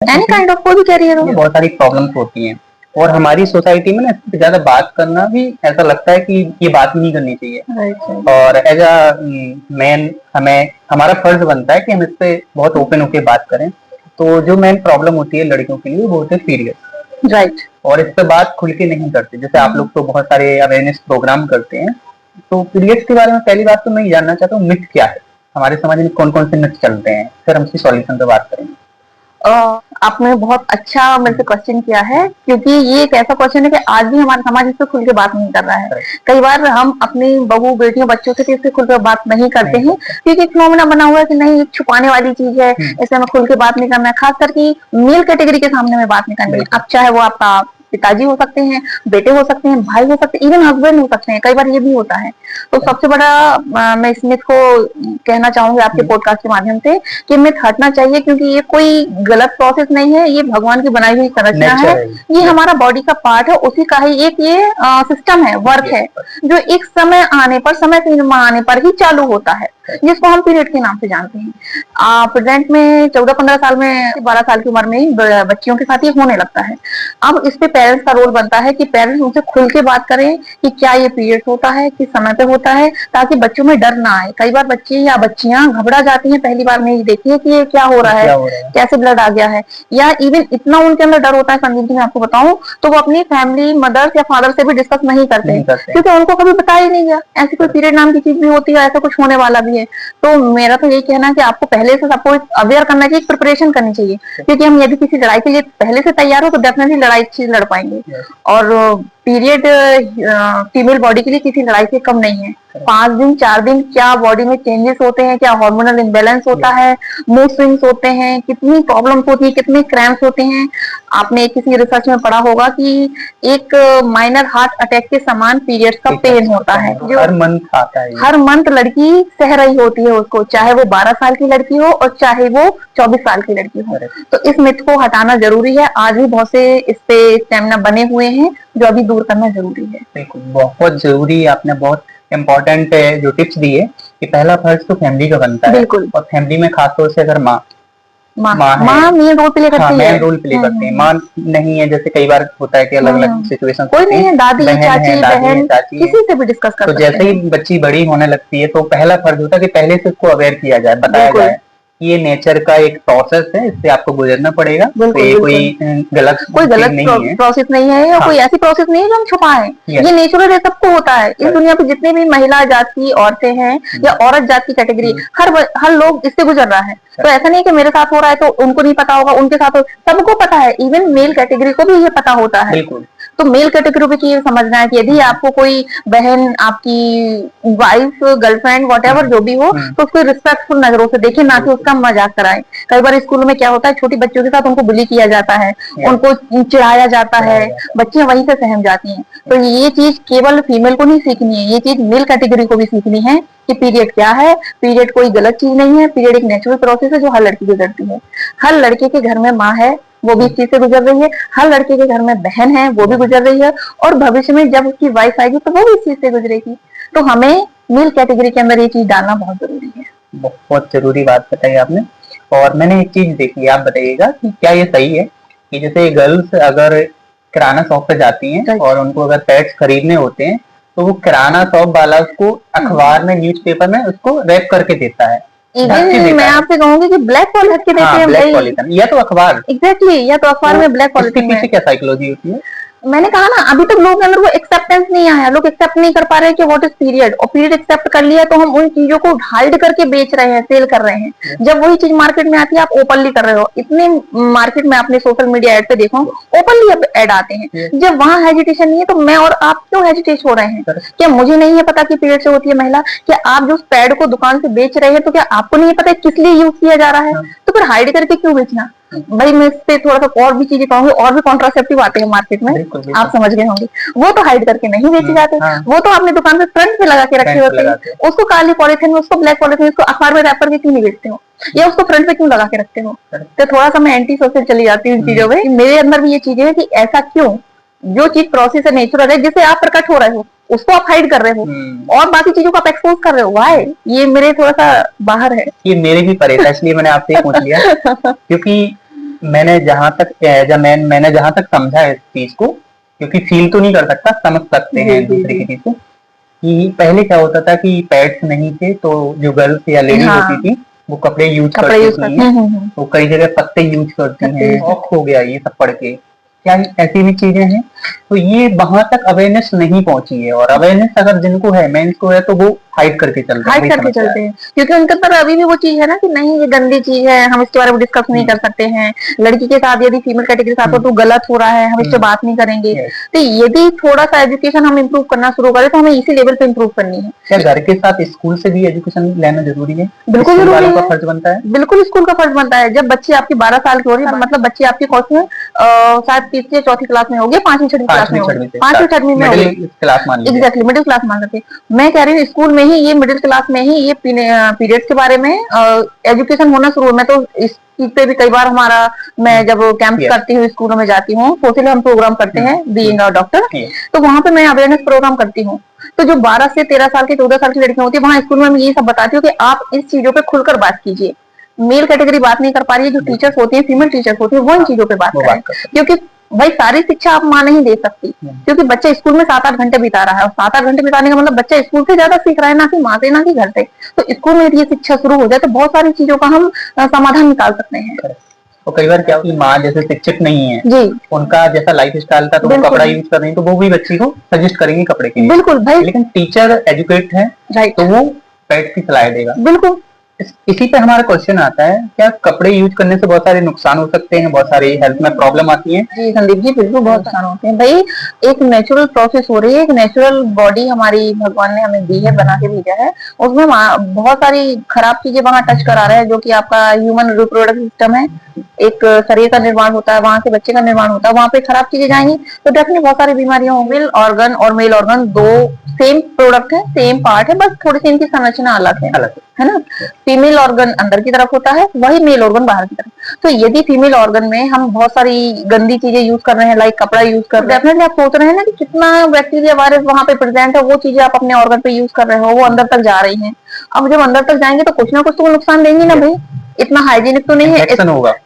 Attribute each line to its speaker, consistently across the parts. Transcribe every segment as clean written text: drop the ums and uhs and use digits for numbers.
Speaker 1: Any kind of कोई भी career हो।
Speaker 2: बहुत सारी प्रॉब्लम्स होती हैं और हमारी सोसाइटी में ना इस पे ज्यादा बात करना भी ऐसा लगता है कि ये बात नहीं करनी चाहिए। और एज अ मैन हमें हमारा फर्ज बनता है कि हम इस पे बहुत ओपन होके बात करें। तो जो मेन प्रॉब्लम होती है लड़कियों के लिए वो होते हैं पीरियड।
Speaker 1: राइट।
Speaker 2: और इस पे बात खुल के नहीं करते। जैसे आप लोग तो बहुत सारे अवेयरनेस प्रोग्राम करते हैं, तो पीरियड्स के बारे में पहली बात तो मैं ये जानना चाहता हूँ, मिथ क्या है, हमारे समाज में कौन कौन से मिथ चलते हैं, फिर हम इसकी सॉल्यूशन पे बात करेंगे।
Speaker 1: आपने बहुत अच्छा मेरे से क्वेश्चन किया है, क्योंकि ये एक ऐसा क्वेश्चन है कि आज भी हमारा समाज इस पे खुल के बात नहीं कर रहा है। कई बार हम अपनी बहू बेटियों बच्चों से इससे खुल कर बात नहीं करते हैं, क्योंकि एक फिनोमेना बना हुआ है कि नहीं एक छुपाने वाली चीज है, इससे हमें खुल के बात नहीं करना है। खास करके मेल कैटेगरी के सामने में बात नहीं करनी है। अब चाहे वो आपका पिताजी हो सकते हैं, बेटे हो सकते हैं, भाई हो सकते हैं, इवन हस्बैंड हो सकते हैं, कई बार ये भी होता है। तो सबसे बड़ा मैं इस मिथ को कहना चाहूंगी आपके पॉडकास्ट के माध्यम से कि मिथ हटना चाहिए, क्योंकि ये कोई गलत प्रोसेस नहीं है, ये भगवान की बनाई हुई संरचना है। ये हमारा बॉडी का पार्ट है, उसी का ही एक ये सिस्टम है, वर्क है, जो एक समय आने पर, समय सीमा आने पर ही चालू होता है, जिसको हम पीरियड के नाम से जानते हैं। प्रेजेंट में 14-15 साल में 12 साल की उम्र में ही बच्चियों के साथ ये होने लगता है। अब इस पे पेरेंट्स का रोल बनता है कि पेरेंट्स उनसे खुल के बात करें कि क्या ये पीरियड होता है, किस समय पे होता है, ताकि बच्चों में डर ना आए। कई बार बच्चे या बच्चियां घबरा जाती हैं पहली बार में ये देखिए कि ये क्या हो रहा है, कैसे ब्लड आ गया है, या इवन इतना उनके अंदर डर होता है संदीप जी मैं आपको बताऊं, तो वो अपनी फैमिली मदर या फादर से भी डिस्कस नहीं करते, क्योंकि उनको कभी बताया ही नहीं गया ऐसी कोई पीरियड नाम की चीज भी होती है, ऐसा कुछ होने वाला भी है। तो मेरा तो यही कहना है कि आपको पहले से सबको अवेयर करना चाहिए, प्रिपरेशन करनी चाहिए, क्योंकि हम यदि किसी लड़ाई के लिए पहले से तैयार हो तो डेफिनेटली लड़ाई अच्छी लड़ पाएंगे। और पीरियड फीमेल बॉडी के लिए किसी लड़ाई से कम नहीं है। 5 दिन 4 दिन क्या बॉडी में चेंजेस होते हैं, क्या हार्मोनल इम्बैलेंस होता है, मूड स्विंग्स होते हैं, कितनी प्रॉब्लम्स होती है, कितने क्रैम्प्स होते हैं। आपने किसी रिसर्च में पढ़ा होगा कि एक माइनर हार्ट अटैक के समान पीरियड्स का पेन होता है, जो
Speaker 2: हर मंथ आता है,
Speaker 1: हर मंथ लड़की सह रही होती है उसको, चाहे वो 12 साल की लड़की हो और चाहे वो 24 साल की लड़की हो। तो इस मिथ को हटाना जरूरी है। आज भी बहुत से इस पे स्टेमिना बने हुए हैं जो अभी दूर करना जरूरी है।
Speaker 2: बिल्कुल, बहुत जरूरी। आपने बहुत इम्पोर्टेंट जो टिप्स दिए कि पहला फर्ज तो फैमिली का बनता है, और फैमिली में खासतौर से अगर माँ
Speaker 1: मेन रोल प्ले करती है,
Speaker 2: मेन रोल प्ले करते हैं। माँ नहीं है, जैसे कई बार होता है कि अलग अलग सिचुएशन,
Speaker 1: कोई नहीं है, दादी चाची बहन किसी से भी डिस्कस कर
Speaker 2: सकते हैं। तो जैसे ही बच्ची बड़ी होने लगती है तो पहला फर्ज होता है कि पहले से उसको अवेयर किया जाए, बताया जाए ये नेचर का एक प्रोसेस है, इससे आपको गुजरना पड़ेगा। तो ये कोई गलत
Speaker 1: प्रोसेस नहीं है, या कोई ऐसी प्रोसेस नहीं है जो हम छुपाएं। ये नेचुरल है, सबको होता है। इस दुनिया पे जितने भी महिला जाति औरतें हैं या औरत जात की कैटेगरी, हर लोग इससे गुजर रहा है। तो ऐसा नहीं कि मेरे साथ हो रहा है तो उनको नहीं पता होगा, उनके साथ सबको पता है। इवन मेल कैटेगरी को भी ये पता होता है। तो मेल कैटेगरी पे ये समझना है कि यदि आपको कोई बहन, आपकी वाइफ, गर्लफ्रेंड, व्हाटएवर जो भी हो, तो उसको रिस्पेक्टफुल नजरों से देखिए, ना कि उसका मजाक कराएं। कई बार स्कूल में क्या होता है, छोटी बच्चों के साथ उनको बुली किया जाता है, उनको चिढ़ाया जाता है, बच्चियां वहीं से सहम जाती हैं। तो ये चीज केवल फीमेल को नहीं सीखनी है, ये चीज मेल कैटेगरी को भी सीखनी है कि पीरियड क्या है। पीरियड कोई गलत चीज नहीं है, पीरियड एक नेचुरल प्रोसेस है जो हर लड़की गुजरती है। हर लड़के के घर में माँ है, वो भी इस चीज से गुजर रही है। हर लड़के के घर में बहन है, वो भी गुजर रही है, और भविष्य में जब उसकी वाइफ आएगी तो वो भी इस चीज से गुजरेगी। तो हमें मेल कैटेगरी के अंदर ये चीज डालना बहुत जरूरी है।
Speaker 2: बहुत जरूरी बात बताई आपने। और मैंने एक चीज देखी, आप बताइएगा कि क्या ये सही है कि जैसे गर्ल्स अगर किराना शॉप पे जाती हैं और उनको अगर पैड्स खरीदने होते हैं तो वो किराना शॉप वाला उसको अखबार में, न्यूज़पेपर में उसको रैप करके देता है।
Speaker 1: इवन मैं आपसे कहूंगी कि ब्लैक पॉलिथीन ढक के देते हैं,
Speaker 2: ब्लैक पॉलिथीन या तो अखबार,
Speaker 1: एग्जैक्टली, या तो अखबार में ब्लैक पॉलिथीन।
Speaker 2: पीछे क्या साइकोलॉजी होती है?
Speaker 1: मैंने कहा ना, अभी तक लोगों के अंदर वो एक्सेप्टेंस नहीं आया, लोग एक्सेप्ट नहीं कर पा रहे कि व्हाट इज पीरियड। और पीरियड एक्सेप्ट कर लिया तो हम उन चीजों को हाइड करके बेच रहे हैं, सेल कर रहे हैं। जब वही चीज मार्केट में आती है आप ओपनली कर रहे हो। इतने मार्केट में आपने सोशल मीडिया एड पे देखो, ओपनली एड आते हैं। जब वहां हेजिटेशन नहीं है तो मैं और आप क्यों हेजिटेट हो रहे हैं? क्या मुझे नहीं है पता कि पीरियड से होती है महिला? क्या आप जो पैड को दुकान से बेच रहे हैं तो क्या आपको नहीं पता किस लिए यूज किया जा रहा है? तो फिर हाइड करके क्यों बेचना? भाई मैं इस पे थोड़ा सा और भी चीजें कहूंगी, और भी कॉन्ट्रासेप्टिव आते हैं मार्केट में, आप समझ गए होंगे। वो तो हाइड करके नहीं बेचे जाते, वो तो आपने दुकान पे फ्रंट पे लगा के रखे होते हैं। उसको काली पॉलिथीन में, उसको ब्लैक पॉलिथीन, उसको अखबार में रैप करके क्यों नहीं बेचते हो, या उसको फ्रंट पे क्यों लगा के रखते हो? तो थोड़ा सा मैं एंटी सोशल चली जाती हूँ इन चीजों में। मेरे अंदर भी ये चीजें है कि ऐसा क्यों? जो चीज प्रोसेस है, नेचुरल है, जिसे आप प्रकट हो रहे हो उसको आप हाइड कर रहे हो, और बाकी चीजों को आप एक्सपोज कर रहे हो। वाई? ये मेरे थोड़ा सा बाहर है,
Speaker 2: ये मेरे भी परे था, इसलिए मैंने आपसे पूछ लिया। क्योंकि मैंने जहां तक एज अ मैन मैंने जहां तक समझा है इस चीज को, क्योंकि फील तो नहीं कर सकता, समझ सकते हैं एक दूसरे की चीज को, कि पहले क्या होता था कि पैड्स नहीं थे तो जो गर्ल्स या लेडीज
Speaker 1: हाँ।
Speaker 2: होती थी वो कपड़े यूज
Speaker 1: कपड़े
Speaker 2: करती
Speaker 1: यूज
Speaker 2: थी,
Speaker 1: करते
Speaker 2: वो कई जगह पत्ते यूज करती हैं, शौक हो गया ये सब पढ़ के, क्या ऐसी भी चीजें हैं। तो ये वहां तक अवेयरनेस नहीं पहुंची है, और अवेयरनेस अगर जिनको है, मेंस को है, तो वो हाइड करके चलते हैं,
Speaker 1: हाइड
Speaker 2: वही
Speaker 1: करके
Speaker 2: समस्या
Speaker 1: चलते
Speaker 2: है।
Speaker 1: हैं, क्योंकि उनके अंदर अभी भी वो चीज है ना कि नहीं ये गंदी चीज है, हम इसके बारे में डिस्कस नहीं कर सकते हैं। लड़की के साथ यदि फीमेल कैटेगरी के साथ हो तो गलत हो रहा है, हम इस पे बात नहीं करेंगे।
Speaker 2: Yes.
Speaker 1: तो यदि थोड़ा सा एजुकेशन हम इम्प्रूव करना शुरू करें तो हमें इसी लेवल पे इम्प्रूव करनी है।
Speaker 2: क्या घर के साथ स्कूल से भी एजुकेशन लेना जरूरी है?
Speaker 1: बिल्कुल
Speaker 2: स्कूल
Speaker 1: जरूरी
Speaker 2: वालों का
Speaker 1: है,
Speaker 2: फर्ज बनता है।
Speaker 1: बिल्कुल स्कूल का फर्ज बनता है। जब बच्ची आपकी 12 साल की हो रही है, मतलब बच्ची आपकी कौन सी में शायद तीसरी या चौथी क्लास में होगी, पांचवी छठी क्लास में होगी, पांचवी छठवीं में होगी,
Speaker 2: मिडिल क्लास मान लीजिए।
Speaker 1: एग्जैक्टली मिडिल क्लास मान सकते हैं। मैं कह रही हूँ स्कूल में ही ये मिडिल क्लास में ही ये पीरियड्स के बारे में एजुकेशन होना शुरू। मैं तो इस चीज पे भी कई बार हमारा, मैं जब कैंप करती हूँ, स्कूलों में जाती हूँ, सोशल हम प्रोग्राम करते हैं बीइंग अ डॉक्टर, तो वहां पे मैं अवेयरनेस प्रोग्राम करती हूँ। तो जो 12 से 13 साल की 14 साल की लड़कियां होती है, वहां स्कूल में मैं ये सब बताती हूँ कि आप इस चीजों पे खुलकर बात कीजिए। मेल कैटेगरी बात नहीं कर पा रही है, जो टीचर्स होती है, फीमेल टीचर्स होती है, वो इन चीजों पे बात करें, क्योंकि भाई सारी शिक्षा आप माँ नहीं दे सकती, क्योंकि बच्चा स्कूल में 7-8 घंटे बिता रहा है, और 7-8 घंटे बिताने का मतलब बच्चा स्कूल से ज्यादा सीख रहा है, ना कि माँ से, ना कि घर से। तो स्कूल में यदि ये शिक्षा शुरू हो जाए तो बहुत सारी चीजों का हम समाधान निकाल सकते हैं।
Speaker 2: तो कई बार क्या होती है, माँ जैसे शिक्षित नहीं है
Speaker 1: जी,
Speaker 2: उनका जैसा लाइफ स्टाइल था, तो वो कपड़ा यूज कर रही है, तो वो भी बच्ची को सजेस्ट करेंगे कपड़े के लिए।
Speaker 1: बिल्कुल भाई,
Speaker 2: लेकिन टीचर एजुकेट है,
Speaker 1: राइट,
Speaker 2: तो वो पैड की सलाह देगा।
Speaker 1: बिल्कुल।
Speaker 2: इसी पे हमारा क्वेश्चन आता है, क्या कपड़े यूज करने से बहुत सारे नुकसान हो सकते हैं, बहुत सारी हेल्थ में प्रॉब्लम आती है?
Speaker 1: जी संदीप जी, बिल्कुल बहुत नुकसान होते हैं भाई। एक नेचुरल प्रोसेस हो रही है, एक नेचुरल बॉडी हमारी भगवान ने हमें दी है, बना के भेजा है, उसमें बहुत सारी खराब चीजें वहां टच करा रहे हैं, जो कि आपका ह्यूमन रिप्रोडक्टिव सिस्टम है, एक शरीर का निर्माण होता है, वहां से बच्चे का निर्माण होता है, वहां पे खराब चीजें जाएंगी तो डेफिनेटली बहुत सारी बीमारियां होंगी। फीमेल ऑर्गन और मेल ऑर्गन दो सेम प्रोडक्ट है, सेम पार्ट है, बस थोड़ी सी इनकी संरचना अलग है ना। फीमेल ऑर्गन अंदर की तरफ होता है, वही मेल ऑर्गन बाहर की तरफ। तो यदि फीमेल ऑर्गन में हम बहुत सारी गंदी चीजें यूज कर रहे हैं, लाइक कपड़ा यूज कर रहे हैं, डेफिनेटली आप सोच रहे हैं ना कि कितना बैक्टीरिया वायरस वहां पे प्रेजेंट है, वो चीजें आप अपने ऑर्गन पे यूज कर रहे हो, वो अंदर तक जा रही हैं। अब जब अंदर तक जाएंगे तो कुछ ना कुछ तो नुकसान देंगी ना भाई, इतना हाइजीनिक तो नहीं है,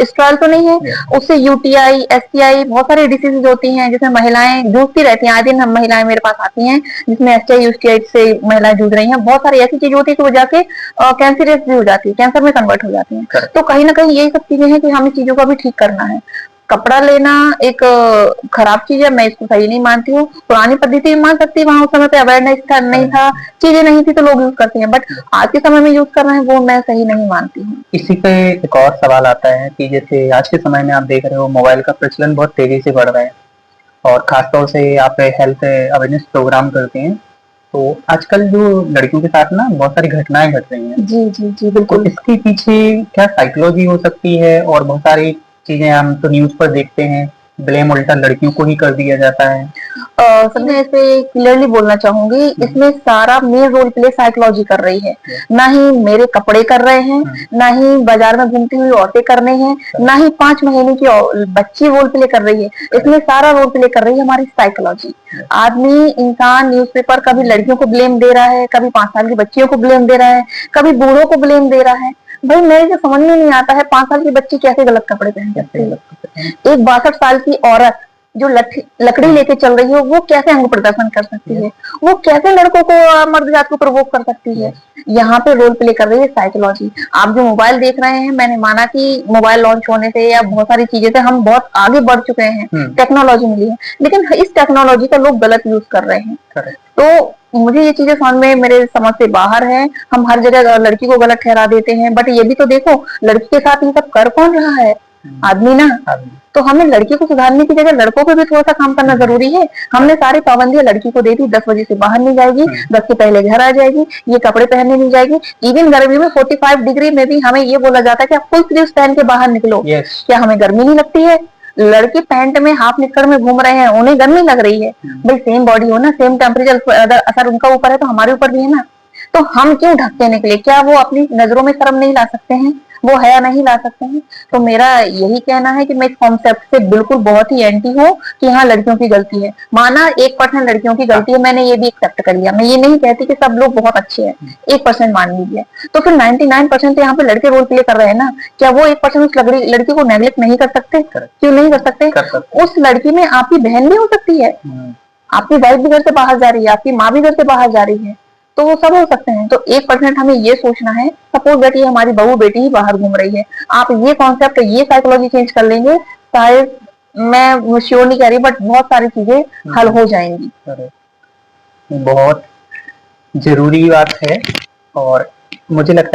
Speaker 1: स्टेरल तो नहीं है, उससे यूटीआई, एसटीआई, बहुत सारी डिसीजेज होती हैं जिसमें महिलाएं जूझती रहती हैं। आए दिन हम महिलाएं मेरे पास आती हैं जिसमें एसटीआई, यूटीआई से महिलाएं जूझ रही हैं। बहुत सारी ऐसी चीजें होती है कि वो जाके कैंसरियस भी हो जाती है, कैंसर में कन्वर्ट हो जाती है। तो कहीं ना कहीं यही सब चीजें हैं कि हमें चीजों का भी ठीक करना है। कपड़ा लेना एक खराब चीज है, मैं इसको सही नहीं मानती हूँ। पुरानी पद्धति मान सकती है, वहां उस समय पे अवेयरनेस था, नहीं था, चीजें नहीं थी, तो लोग यूज करते हैं, बट आज के समय में यूज कर रहे हैं वो मैं सही नहीं मानती हूँ।
Speaker 2: इसी पे एक और सवाल आता है कि जैसे आज के समय में आप देख रहे हो मोबाइल का प्रचलन बहुत तेजी से बढ़ रहा है, और खासतौर से आप हेल्थ अवेयरनेस प्रोग्राम करते हैं, तो आजकल जो लड़कियों के साथ ना बहुत सारी घटनाएं घट रही हैं।
Speaker 1: जी जी जी, बिल्कुल।
Speaker 2: तो इसके पीछे क्या साइकोलॉजी हो सकती है? और बहुत सारी चीजें हम तो न्यूज पर देखते हैं, ब्लेम उल्टा लड़कियों को ही कर दिया जाता है।
Speaker 1: मैं इस पे क्लियरली बोलना चाहूंगी, इसमें सारा मेन रोल प्ले साइकोलॉजी कर रही है, ना ही मेरे कपड़े कर रहे हैं, ना ही बाजार में घूमती हुई औरतें कर रहे हैं, ना ही 5 महीने की बच्ची रोल प्ले कर रही है, इसमें सारा रोल प्ले कर रही है हमारी साइकोलॉजी। आदमी, इंसान न्यूज़पेपर कभी लड़कियों को ब्लेम दे रहा है, कभी 5 साल की बच्चियों को ब्लेम दे रहा है, कभी बूढ़ों को ब्लेम दे रहा है। भाई मेरे जो समझ में नहीं आता है, 5 साल की बच्ची कैसे गलत कपड़े पहन सकती है, एक 62 साल की औरत जो लकड़ी लेके चल रही हो वो कैसे अंग प्रदर्शन कर सकती है, वो कैसे लड़कों को, मर्द जात को प्रवोक कर सकती है। यहाँ पे रोल प्ले कर रही है साइकोलॉजी। आप जो मोबाइल देख रहे हैं, मैंने माना कि मोबाइल लॉन्च होने से या बहुत सारी चीजें से हम बहुत आगे बढ़ चुके हैं, टेक्नोलॉजी मिली है, लेकिन इस टेक्नोलॉजी का लोग गलत यूज कर रहे हैं। तो मुझे ये चीजें समझ में, मेरे समझ से बाहर है। हम हर जगह लड़की को गलत ठहरा देते हैं, बट ये भी तो देखो लड़की के साथ ये सब कर कौन रहा है, आदमी ना। तो हमें लड़की को सुधारने की जगह लड़कों पे भी थोड़ा सा काम करना जरूरी है। हमने सारी पाबंदियां लड़की को दे दी, 10 बजे से बाहर नहीं जाएगी, 10 से पहले घर आ जाएगी, ये कपड़े पहनने नहीं जाएगी। इवन गर्मी में 45 डिग्री में भी हमें ये बोला जाता है कि आप फुल स्लीव्स पहन के बाहर निकलो। क्या हमें गर्मी नहीं लगती है? लड़के पैंट में, हाफ निक्कर में घूम रहे हैं, उन्हें गर्मी लग रही है। भाई सेम बॉडी हो ना, सेम टेम्परेचर अगर असर उनका ऊपर है तो हमारे ऊपर भी है ना। तो हम क्यों ढकते निकले? क्या वो अपनी नजरों में शर्म नहीं ला सकते हैं? वो हया नहीं ला सकते हैं। तो मेरा यही कहना है कि मैं इस कॉन्सेप्ट से बिल्कुल बहुत ही एंटी हूँ कि हाँ लड़कियों की गलती है। माना 1% लड़कियों की गलती है, मैंने ये भी एक्सेप्ट कर लिया, मैं ये नहीं कहती कि सब लोग बहुत अच्छे हैं, 1% मान लीजिए, तो फिर 99% तो यहाँ पे लड़के रोल प्ले कर रहे हैं ना। क्या वो 1% उस लड़की को नेग्लेक्ट नहीं कर सकते? क्यों नहीं कर सकते? उस लड़की में आपकी बहन भी हो सकती है, आपकी वाइफ भी घर से बाहर जा रही है, आपकी माँ भी घर से बाहर जा रही है, तो वो सब हो सकते हैं। तो 1% हमें ये सोचना है, सपोज दैट ये हमारी बहू बेटी ही बाहर घूम रही है, आप ये कॉन्सेप्ट, ये साइकोलॉजी चेंज कर लेंगे, शायद, मैं श्योर नहीं कह रही, बट बहुत सारी चीजें हल हो जाएंगी।
Speaker 2: बहुत जरूरी बात है और मुझे लगता है